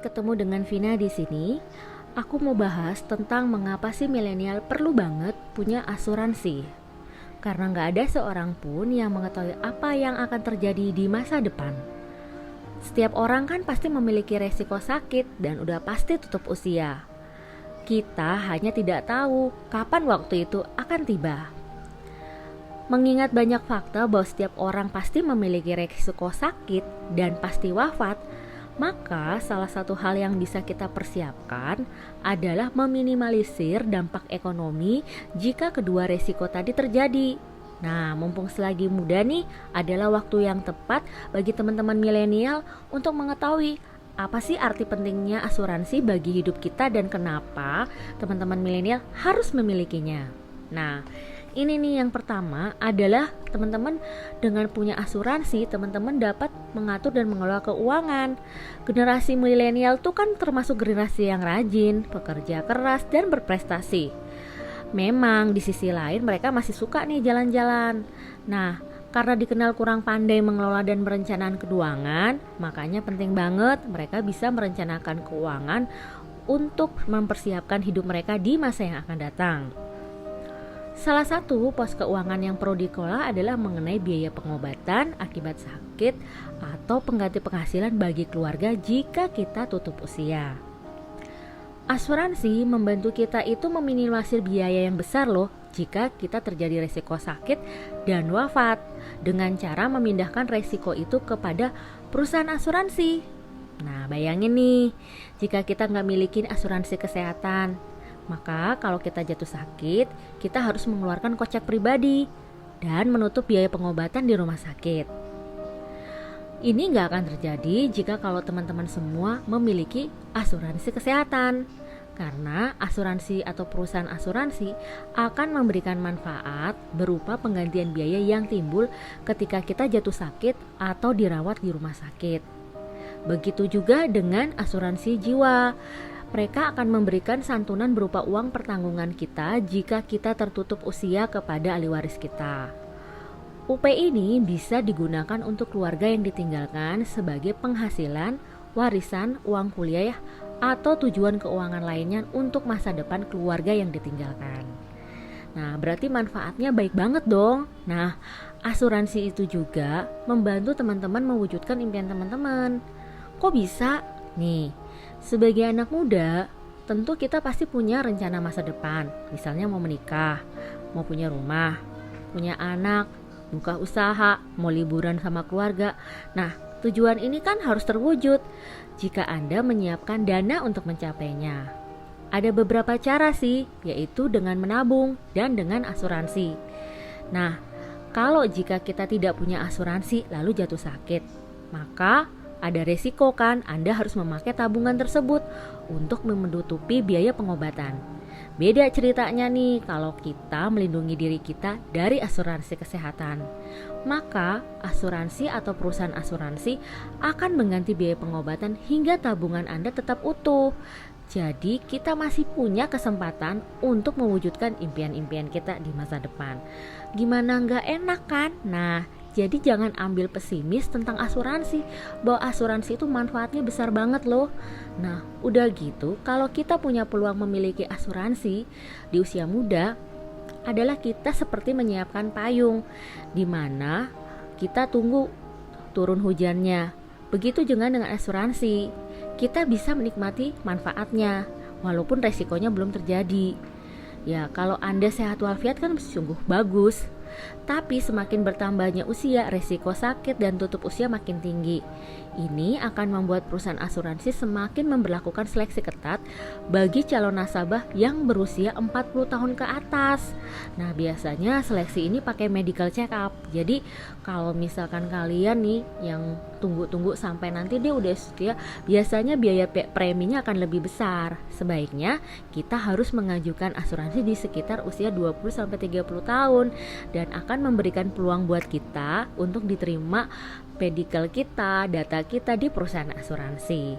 ketemu dengan Vina di sini. Aku mau bahas tentang mengapa sih milenial perlu banget punya asuransi. Karena nggak ada seorang pun yang mengetahui apa yang akan terjadi di masa depan. Setiap orang kan pasti memiliki resiko sakit dan udah pasti tutup usia. Kita hanya tidak tahu kapan waktu itu akan tiba. Mengingat banyak fakta bahwa setiap orang pasti memiliki resiko sakit dan pasti wafat, maka salah satu hal yang bisa kita persiapkan adalah meminimalisir dampak ekonomi jika kedua resiko tadi terjadi. Nah, mumpung selagi muda nih adalah waktu yang tepat bagi teman-teman milenial untuk mengetahui apa sih arti pentingnya asuransi bagi hidup kita dan kenapa teman-teman milenial harus memilikinya. Nah, ini nih yang pertama adalah teman-teman dengan punya asuransi, teman-teman dapat mengatur dan mengelola keuangan. Generasi milenial tuh kan termasuk generasi yang rajin, pekerja keras dan berprestasi. Memang di sisi lain mereka masih suka nih jalan-jalan. Nah, karena dikenal kurang pandai mengelola dan merencanakan keuangan, makanya penting banget mereka bisa merencanakan keuangan untuk mempersiapkan hidup mereka di masa yang akan datang. Salah satu pos keuangan yang perlu dikelola adalah mengenai biaya pengobatan akibat sakit atau pengganti penghasilan bagi keluarga jika kita tutup usia. Asuransi membantu kita itu meminimalisir biaya yang besar loh jika kita terjadi resiko sakit dan wafat dengan cara memindahkan resiko itu kepada perusahaan asuransi. Nah, bayangin nih, jika kita nggak milikin asuransi kesehatan, maka kalau kita jatuh sakit, kita harus mengeluarkan kocek pribadi dan menutup biaya pengobatan di rumah sakit. Ini nggak akan terjadi jika kalau teman-teman semua memiliki asuransi kesehatan. Karena asuransi atau perusahaan asuransi akan memberikan manfaat berupa penggantian biaya yang timbul ketika kita jatuh sakit atau dirawat di rumah sakit. Begitu juga dengan asuransi jiwa. Mereka akan memberikan santunan berupa uang pertanggungan kita jika kita tertutup usia kepada ahli waris kita. UP ini bisa digunakan untuk keluarga yang ditinggalkan sebagai penghasilan, warisan, uang kuliah, atau tujuan keuangan lainnya untuk masa depan keluarga yang ditinggalkan. Nah, berarti manfaatnya baik banget dong. Nah, asuransi itu juga membantu teman-teman mewujudkan impian teman-teman. Kok bisa? Nih, sebagai anak muda, tentu kita pasti punya rencana masa depan. Misalnya mau menikah, mau punya rumah, punya anak, buka usaha, mau liburan sama keluarga. Nah, tujuan ini kan harus terwujud jika Anda menyiapkan dana untuk mencapainya. Ada beberapa cara sih, yaitu dengan menabung dan dengan asuransi. Nah, kalau jika kita tidak punya asuransi lalu jatuh sakit, maka ada resiko kan Anda harus memakai tabungan tersebut untuk menutupi biaya pengobatan. Beda ceritanya nih kalau kita melindungi diri kita dari asuransi kesehatan. Maka asuransi atau perusahaan asuransi akan mengganti biaya pengobatan hingga tabungan Anda tetap utuh. Jadi kita masih punya kesempatan untuk mewujudkan impian-impian kita di masa depan. Gimana nggak enak kan? Nah, jadi jangan ambil pesimis tentang asuransi, bahwa asuransi itu manfaatnya besar banget loh. Nah, udah gitu, kalau kita punya peluang memiliki asuransi di usia muda, adalah kita seperti menyiapkan payung, di mana kita tunggu turun hujannya. Begitu juga dengan asuransi, kita bisa menikmati manfaatnya, walaupun resikonya belum terjadi. Ya, kalau Anda sehat walafiat kan sungguh bagus. Tapi semakin bertambahnya usia, resiko sakit dan tutup usia makin tinggi. Ini akan membuat perusahaan asuransi semakin memberlakukan seleksi ketat bagi calon nasabah yang berusia 40 tahun ke atas. Nah, biasanya seleksi ini pakai medical check up. Jadi kalau misalkan kalian nih yang tunggu-tunggu sampai nanti dia udah setia, biasanya biaya preminya akan lebih besar. Sebaiknya kita harus mengajukan asuransi di sekitar usia 20-30 tahun dan akan memberikan peluang buat kita untuk diterima medical kita, data kita di perusahaan asuransi.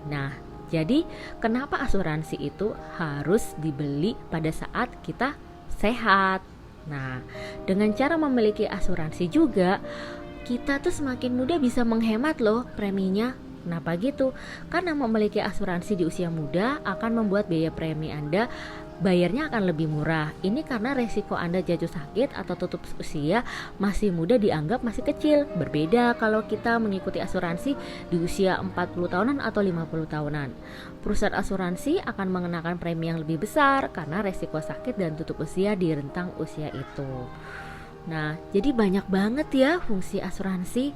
Nah, jadi kenapa asuransi itu harus dibeli pada saat kita sehat? Nah, dengan cara memiliki asuransi juga kita tuh semakin mudah bisa menghemat loh preminya. Kenapa gitu? Karena memiliki asuransi di usia muda akan membuat biaya premi Anda bayarnya akan lebih murah. Ini karena resiko Anda jatuh sakit atau tutup usia masih muda dianggap masih kecil. Berbeda kalau kita mengikuti asuransi di usia 40 tahunan atau 50 tahunan. Perusahaan asuransi akan mengenakan premi yang lebih besar karena resiko sakit dan tutup usia di rentang usia itu. Nah, jadi banyak banget ya fungsi asuransi.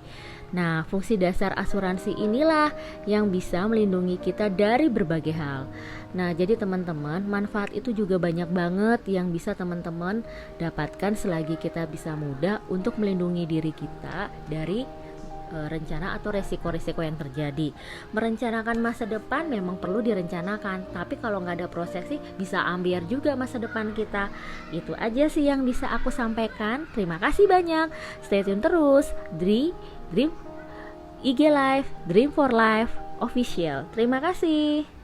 Nah, fungsi dasar asuransi inilah yang bisa melindungi kita dari berbagai hal. Nah, jadi teman-teman, manfaat itu juga banyak banget yang bisa teman-teman dapatkan selagi kita bisa muda untuk melindungi diri kita dari rencana atau resiko-resiko yang terjadi. Merencanakan masa depan memang perlu direncanakan, tapi kalau nggak ada proses sih bisa ambiar juga masa depan kita. Itu aja sih yang bisa aku sampaikan. Terima kasih banyak. Stay tune terus. Dream IG Live, Dream for Life Official. Terima kasih.